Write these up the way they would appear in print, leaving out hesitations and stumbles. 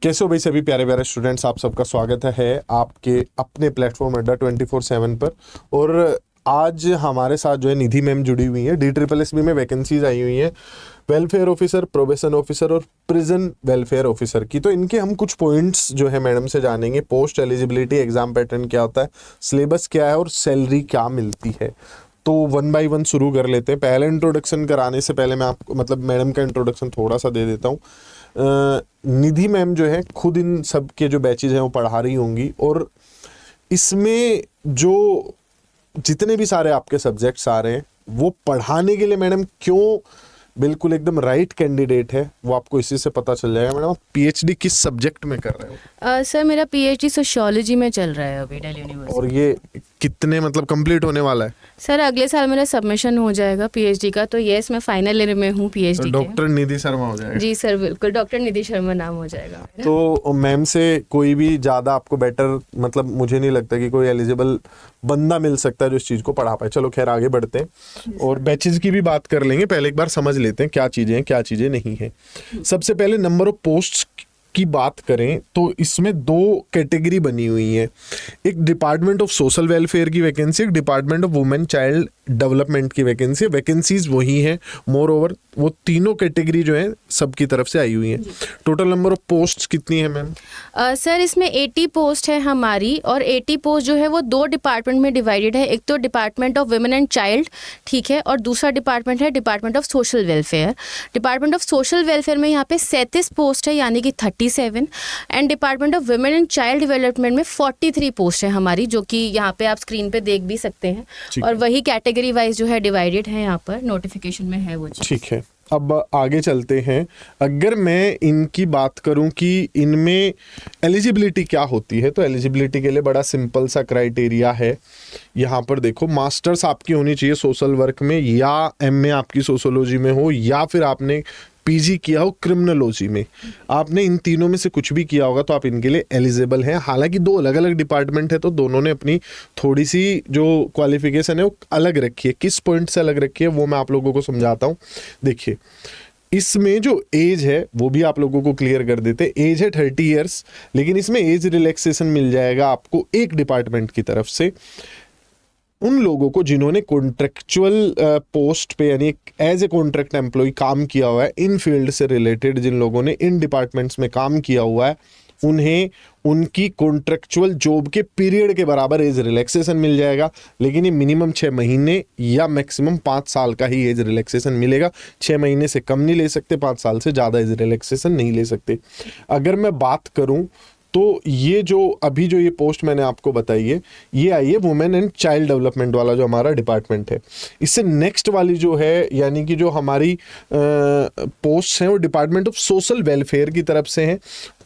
कैसे हो भाई सभी प्यारे प्यारे स्टूडेंट्स, आप सबका स्वागत है आपके अपने प्लेटफॉर्म अड्डा 24/7 पर। और आज हमारे साथ जो है निधि मैम जुड़ी हुई है। DSSB में वैकेंसीज आई हुई हैं वेलफेयर ऑफिसर, प्रोबेशन ऑफिसर और प्रिजन वेलफेयर ऑफिसर की। तो इनके हम कुछ पॉइंट्स जो है मैडम से जानेंगे। पोस्ट एलिजिबिलिटी, एग्जाम पैटर्न क्या होता है, सिलेबस क्या है और सैलरी क्या मिलती है। तो 1 बाय 1 शुरू कर लेते हैं। पहले इंट्रोडक्शन कराने से पहले मैं आपको मैडम का इंट्रोडक्शन थोड़ा सा दे देता हूँ। निधि मैम जो है खुद इन सब के जो बैचेज हैं वो पढ़ा रही होंगी, और इसमें जो जितने भी सारे आपके सब्जेक्ट्स आ रहे हैं वो पढ़ाने के लिए मैडम क्यों बिल्कुल एकदम राइट कैंडिडेट है, वो आपको इसी से पता चल जाएगा। मैडम आप PhD किस सब्जेक्ट में कर रहे हो? सर मेरा PhD सोशियोलॉजी में चल रहा है अभी दिल्ली यूनिवर्सिटी। और ये कितने कंप्लीट होने वाला है? सर अगले साल मेरा सबमिशन हो जाएगा PhD का, तो यस मैं फाइनल ईयर में हूँ PhD के। डॉक्टर निधि शर्मा हो जाएगा? जी सर बिल्कुल, डॉक्टर निधि शर्मा नाम हो जाएगा। तो मैम से कोई भी ज़्यादा आपको बेटर मुझे नहीं लगता कि कोई एलिजिबल बंदा मिल सकता है जो इस चीज़ को पढ़ा पाए। चलो खैर आगे बढ़ते हैं और बैचेज की भी बात कर लेंगे। पहले एक बार समझ लेते हैं क्या चीज़ें हैं क्या चीज़ें नहीं हैं। सबसे पहले नंबर ऑफ पोस्ट्स की बात करें तो इसमें 2 कैटेगरी बनी हुई है। एक डिपार्टमेंट ऑफ सोशल वेलफेयर की वैकेंसी, एक department of women child development की वैकेंसी। वैकेंसीज वही हैं, मोर ओवर वो तीनों कैटेगरी जो है सबकी तरफ से आई हुई है। टोटल नंबर ऑफ पोस्ट्स कितनी है मैम? सर इसमें 80 पोस्ट है हमारी, और 80 पोस्ट जो है वो 2 डिपार्टमेंट में डिवाइडेड है। एक तो department of women and child, ठीक है, और दूसरा डिपार्टमेंट है department of social welfare. Department of social welfare में यहाँ पे 37 पोस्ट है यानी कि 37, and department of women and child development में 43 पोस्ट है हमारी, जो कि यहाँ पे आप स्क्रीन पे देख भी सकते हैं। और वही कैटेगरी वाइज जो है डिवाइडेड है, यहाँ पर नोटिफिकेशन में है वो चीज़। ठीक है, अब आगे चलते हैं। अगर मैं इनकी बात करूं कि इनमें एलिजिबिलिटी क्या होती है, तो एलिजिबिलिटी के लिए बड़ा सिंपल सा क्राइटेरिया है। यहाँ पर देखो, मास्टर्स आपकी होनी चाहिए सोशल वर्क में, या MA आपकी सोशोलॉजी में हो, या फिर आपने PG किया हो क्रिमिनोलॉजी में। आपने इन तीनों में से कुछ भी किया होगा तो आप इनके लिए एलिजिबल हैं। हालांकि 2 अलग अलग डिपार्टमेंट है तो दोनों ने अपनी थोड़ी सी जो क्वालिफिकेशन है वो अलग रखी है। किस पॉइंट से अलग रखी है वो मैं आप लोगों को समझाता हूँ। देखिए, इसमें जो एज है वो भी आप लोगों को क्लियर कर देते। एज है 30 ईयर्स, लेकिन इसमें एज रिलैक्सेशन मिल जाएगा आपको एक डिपार्टमेंट की तरफ से उन लोगों को जिन्होंने कॉन्ट्रेक्चुअल पोस्ट पे यानी एज ए कॉन्ट्रैक्ट एम्प्लॉय काम किया हुआ है, इन फील्ड से रिलेटेड जिन लोगों ने इन डिपार्टमेंट्स में काम किया हुआ है, उन्हें उनकी कॉन्ट्रेक्चुअल जॉब के पीरियड के बराबर एज रिलैक्सेशन मिल जाएगा। लेकिन ये मिनिमम 6 महीने या मैक्सिमम 5 साल का ही एज रिलैक्सेशन मिलेगा। 6 महीने से कम नहीं ले सकते, 5 साल से ज़्यादा एज रिलैक्सेशन नहीं ले सकते। अगर मैं बात करूं तो ये जो अभी जो ये पोस्ट मैंने आपको बताई है, ये आई है वुमेन एंड चाइल्ड डेवलपमेंट वाला जो हमारा डिपार्टमेंट है। इससे नेक्स्ट वाली जो है यानी कि जो हमारी पोस्ट हैं वो डिपार्टमेंट ऑफ सोशल वेलफेयर की तरफ से हैं।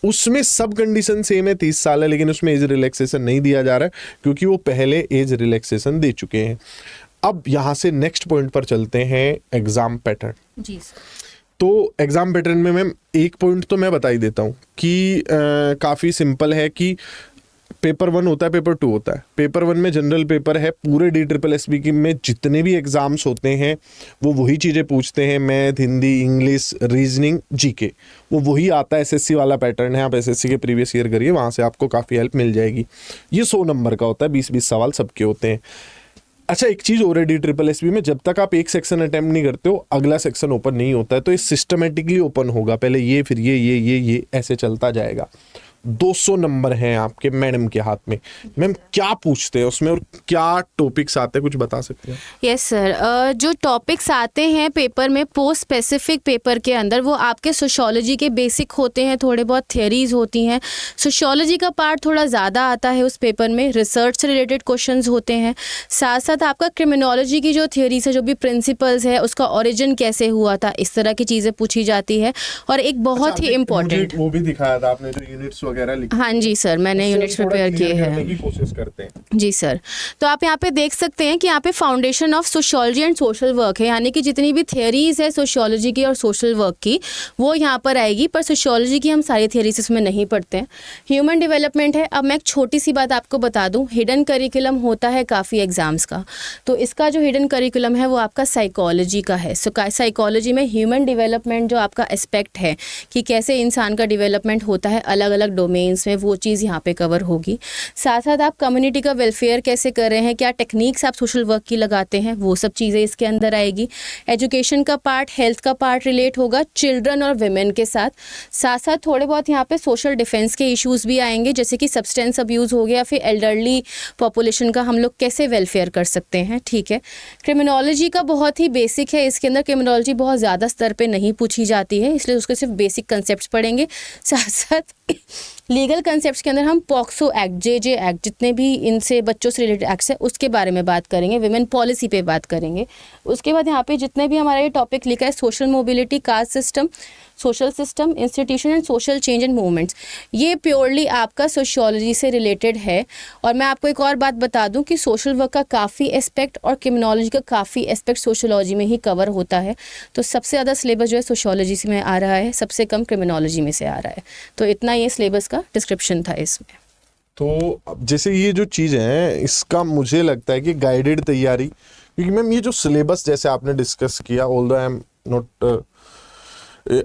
उसमें सब कंडीशन सेम है, 30 साल है, लेकिन उसमें एज रिलैक्सेशन नहीं दिया जा रहा है क्योंकि वो पहले एज रिलैक्सेशन दे चुके हैं। अब यहाँ से नेक्स्ट पॉइंट पर चलते हैं, एग्जाम पैटर्न। जी सर। तो एग्जाम पैटर्न में मैम एक पॉइंट तो मैं बता ही देता हूँ कि काफ़ी सिंपल है कि पेपर 1 होता है, पेपर 2 होता है। पेपर 1 में जनरल पेपर है। पूरे DSSB की में जितने भी एग्जाम्स होते हैं वो वही चीज़ें पूछते हैं, math, Hindi, English, reasoning, GK, वो वही आता है। SSC वाला पैटर्न है। आप SSC के प्रीवियस ईयर करिए, वहाँ से आपको काफ़ी हेल्प मिल जाएगी। ये 100 नंबर का होता है, 20-20 सवाल सबके होते हैं। अच्छा, एक चीज़ और है DSSB में, जब तक आप एक सेक्शन अटेम्प्ट नहीं करते हो अगला सेक्शन ओपन नहीं होता है। तो ये सिस्टमेटिकली ओपन होगा, पहले ये फिर ये ऐसे चलता जाएगा। 200 नंबर हैं आपके मैडम के हाथ में। मैम क्या पूछते हैं उसमें और क्या टॉपिक्स आते हैं, कुछ बता सकते हैं? यस सर, जो टॉपिक्स आते हैं पेपर में पोस्ट स्पेसिफिक पेपर के अंदर, वो आपके सोशियोलॉजी के बेसिक होते हैं, थोड़े बहुत थियरीज होती हैं। सोशियोलॉजी का पार्ट थोड़ा ज़्यादा आता है उस पेपर में, रिसर्च से रिलेटेड क्वेश्चंस होते हैं। साथ साथ आपका क्रिमिनोलॉजी की जो थियरीज है, जो भी प्रिंसिपल्स है, उसका ओरिजिन कैसे हुआ था, इस तरह की चीज़ें पूछी जाती है। और एक बहुत ही इम्पोर्टेंट, वो भी दिखाया था आपने जो यूनिट्स वगैरह लिखी। हाँ जी सर, मैंने यूनिट्स प्रिपेयर किए हैं। की कोशिश करते हैं जी सर। तो आप यहाँ पे देख सकते हैं कि यहाँ पे foundation of sociology and social work है, यानी कि जितनी भी थियरीज है सोशियोलॉजी की और सोशल वर्क की वो यहाँ पर आएगी, पर सोशियोलॉजी की हम सारी थियरीज इसमें नहीं पढ़ते हैं। ह्यूमन डेवलपमेंट है। अब मैं एक छोटी सी बात आपको बता दूँ, हिडन करिकुलम होता है काफ़ी एग्जाम्स का, तो इसका जो हिडन करिकुलम है वो आपका साइकोलॉजी का है। सो साइकोलॉजी में ह्यूमन डेवलपमेंट जो आपका एस्पेक्ट है कि कैसे इंसान का डेवलपमेंट होता है अलग अलग डोमेन्स में, वो चीज़ यहाँ पे कवर होगी। साथ साथ आप कम्युनिटी का वेलफेयर कैसे कर रहे हैं, क्या टेक्निक्स आप सोशल वर्क की लगाते हैं, वो सब चीज़ें इसके अंदर आएगी। एजुकेशन का पार्ट, हेल्थ का पार्ट रिलेट होगा चिल्ड्रन और विमेन के साथ। साथ साथ थोड़े बहुत यहाँ पे सोशल डिफेंस के इश्यूज़ भी आएंगे, जैसे कि सब्सटेंस अब्यूज़ हो गया, फिर एल्डरली पॉपुलेशन का हम लोग कैसे वेलफेयर कर सकते हैं। ठीक है। क्रिमिनोलॉजी का बहुत ही बेसिक है, इसके अंदर क्रिमिनोलॉजी बहुत ज़्यादा स्तर पे नहीं पूछी जाती है, इसलिए उसके सिर्फ बेसिक कंसेप्ट्स पढ़ेंगे। साथ साथ लीगल कंसेप्ट्स के अंदर हम पॉक्सो एक्ट, जे एक्ट, जितने भी इनसे बच्चों से रिलेटेड एक्ट्स है उसके बारे में बात करेंगे, विमेन पॉलिसी पे बात करेंगे। उसके बाद यहाँ पे जितने भी हमारा ये टॉपिक लिखा है, social mobility, caste system, social system, institution and social change and movements, ये प्योरली आपका सोशियोलॉजी से रिलेटेड है। और मैं आपको एक और बात बता दूं कि सोशल वर्क का काफ़ी एस्पेक्ट और क्रिमिनोलॉजी का काफ़ी एस्पेक्ट सोशियोलॉजी में ही कवर होता है। तो सबसे ज़्यादा सिलेबस जो है सोशियोलॉजी से में आ रहा है, सबसे कम क्रिमिनोलॉजी में से आ रहा है। तो इतना ये सिलेबस का डिस्क्रिप्शन था इसमें। तो जैसे ये जो चीज़ है इसका मुझे लगता है कि गाइडेड तैयारी, क्योंकि मैम ये जो सिलेबस जैसे आपने डिस्कस किया, although I am not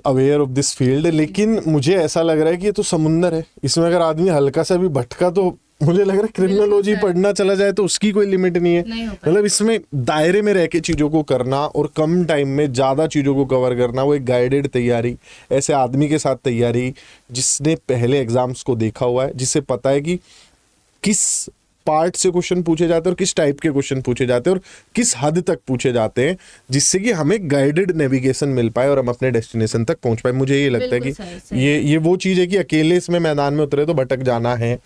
aware of this field, लेकिन मुझे ऐसा लग रहा है कि ये तो समुंदर है, इसमें अगर आदमी हल्का सा भी भटका तो मुझे लग रहा है क्रिमिनोलॉजी पढ़ना चला जाए तो उसकी कोई लिमिट नहीं है। मतलब इसमें दायरे में रह के चीज़ों को करना और कम टाइम में ज़्यादा चीज़ों को कवर करना, वो एक गाइडेड तैयारी, ऐसे आदमी के साथ तैयारी जिसने पहले एग्जाम्स को देखा हुआ है, जिसे पता है कि किस पार्ट से क्वेश्चन पूछे जाते हैं और किस टाइप के क्वेश्चन पूछे जाते हैं और किस हद तक पूछे जाते हैं, जिससे कि हमें गाइडेड नेविगेशन मिल पाए और हम अपने डेस्टिनेशन तक पहुंच पाए। मुझे ये लगता है कि ये वो चीज़ है कि अकेले इसमें मैदान में उतरे तो भटक जाना है।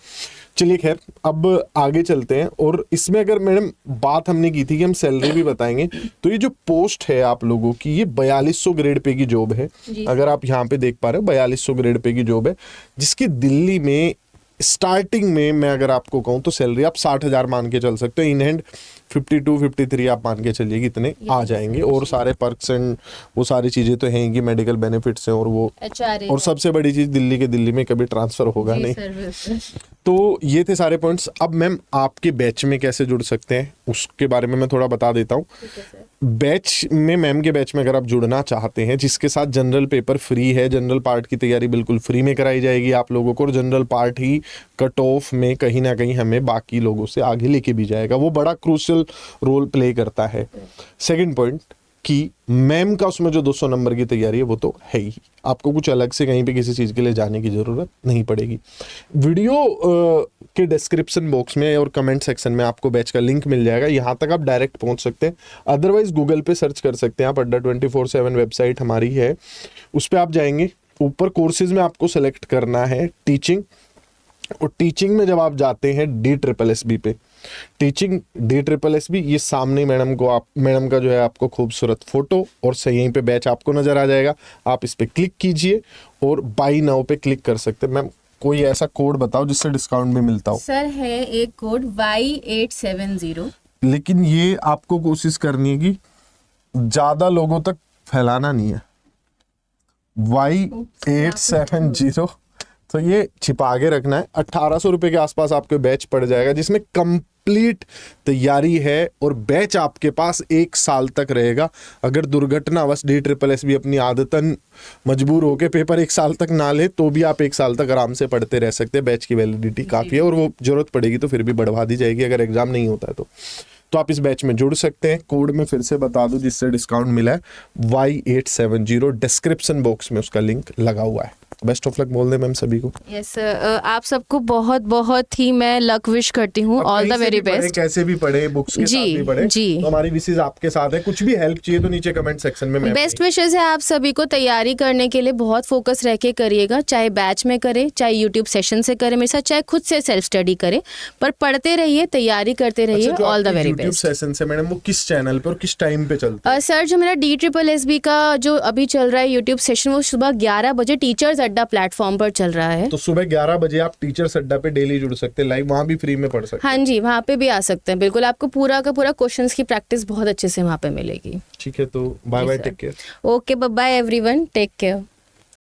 चलिए खैर, अब आगे चलते हैं। और इसमें अगर मैडम बात हमने की थी कि हम सैलरी भी बताएंगे, तो ये जो पोस्ट है आप लोगों की, ये 4200 ग्रेड पे की जॉब है। अगर आप यहाँ पे देख पा रहे हो 4200 ग्रेड पे की जॉब है, जिसकी दिल्ली में स्टार्टिंग में मैं अगर आपको कहूँ तो सैलरी आप 60,000 मान के चल सकते हो, इन हैंड 52-53 आप मान के चलिए कि इतने आ जाएंगे। और सारे पर्क्स एंड वो सारी चीज़ें तो हैं कि मेडिकल बेनिफिट्स हैं और वो, और सबसे बड़ी चीज़ दिल्ली में कभी ट्रांसफ़र होगा नहीं। तो ये थे सारे पॉइंट्स। अब मैम आपके बैच में कैसे जुड़ सकते हैं उसके बारे में मैं थोड़ा बता देता हूँ। बैच में, मैम के बैच में अगर आप जुड़ना चाहते हैं, जिसके साथ जनरल पेपर फ्री है, जनरल पार्ट की तैयारी बिल्कुल फ्री में कराई जाएगी आप लोगों को, और जनरल पार्ट ही कट ऑफ में कहीं ना कहीं हमें बाकी लोगों से आगे लेके भी जाएगा, वो बड़ा क्रूशियल रोल प्ले करता है। सेकंड पॉइंट कि मैम का उसमें जो 200 नंबर की तैयारी है वो तो है ही, आपको कुछ अलग से कहीं पे किसी चीज़ के लिए जाने की ज़रूरत नहीं पड़ेगी। वीडियो के डिस्क्रिप्शन बॉक्स में और कमेंट सेक्शन में आपको बैच का लिंक मिल जाएगा, यहाँ तक आप डायरेक्ट पहुँच सकते हैं। अदरवाइज गूगल पे सर्च कर सकते हैं आप, अड्डा 24/7 वेबसाइट हमारी है, उस पर आप जाएंगे, ऊपर कोर्सेज में आपको सेलेक्ट करना है टीचिंग, और टीचिंग में जब आप जाते हैं DSSB पे, टीचिंग DSSB, ये सामने मैडम का जो है आपको खूबसूरत फोटो और सही यहीं पे बैच आपको नजर आ जाएगा। आप इस पे क्लिक कीजिए और बाई नाउ पे क्लिक कर सकते हैं। मैम कोई ऐसा कोड बताओ जिससे डिस्काउंट भी मिलता हो। सर है एक कोड Y870, लेकिन ये आपको कोशिश करनी है कि ज्यादा लोगों तक फैलाना नहीं है। Y870 तो ये छिपा के रखना है। 1800 रुपये के आसपास आपके बैच पड़ जाएगा, जिसमें कंप्लीट तैयारी है और बैच आपके पास 1 साल तक रहेगा। अगर दुर्घटनावश DSSB अपनी आदतन मजबूर होकर पेपर 1 साल तक ना ले तो भी आप 1 साल तक आराम से पढ़ते रह सकते हैं। बैच की वैलिडिटी काफ़ी है और वो जरूरत पड़ेगी तो फिर भी बढ़वा दी जाएगी अगर एग्जाम नहीं होता है तो आप इस बैच में जुड़ सकते हैं। कोड में फिर से बता दूं जिससे डिस्काउंट मिला है Y870, डिस्क्रिप्शन बॉक्स में उसका लिंक लगा हुआ है। बेस्ट ऑफ लक बोल दे मैम सभी को। यस आप सबको बहुत बहुत ही मैं लक विश करती हूँ, ऑल द वेरी बेस्ट। कैसे भी पढ़े, बुक्स के साथ भी पढ़े, तो हमारी विशेष आपके साथ है। कुछ भी हेल्प चाहिए तो नीचे कमेंट सेक्शन में बेस्ट विशेस है आप सभी को। तैयारी करने के लिए बहुत फोकस रह के करिएगा, चाहे बैच में करे, चाहे यूट्यूब सेशन से करे मेरे साथ, चाहे खुद से सेल्फ स्टडी करे, पर पढ़ते रहिए, तैयारी करते रहिए। All the very best. Session से मैडम वो किस चैनल पे और किस टाइम पे चलता है? सर जो मेरा DSSB का जो अभी चल रहा है यूट्यूब सेशन, वो सुबह 11 बजे टीचर्स टीचर्स अड्डा प्लेटफॉर्म पर चल रहा है। तो सुबह 11 बजे आप टीचर्स अड्डा पे डेली जुड़ सकते हैं, लाइव वहाँ भी फ्री में पढ़ सकते हैं। हाँ जी, वहाँ पे भी आ सकते हैं, बिल्कुल आपको पूरा का पूरा क्वेश्चंस की प्रैक्टिस बहुत अच्छे से वहाँ पे मिलेगी। ठीक है, तो बाय जी bye, sir. Take care. Okay, bye bye everyone, take care.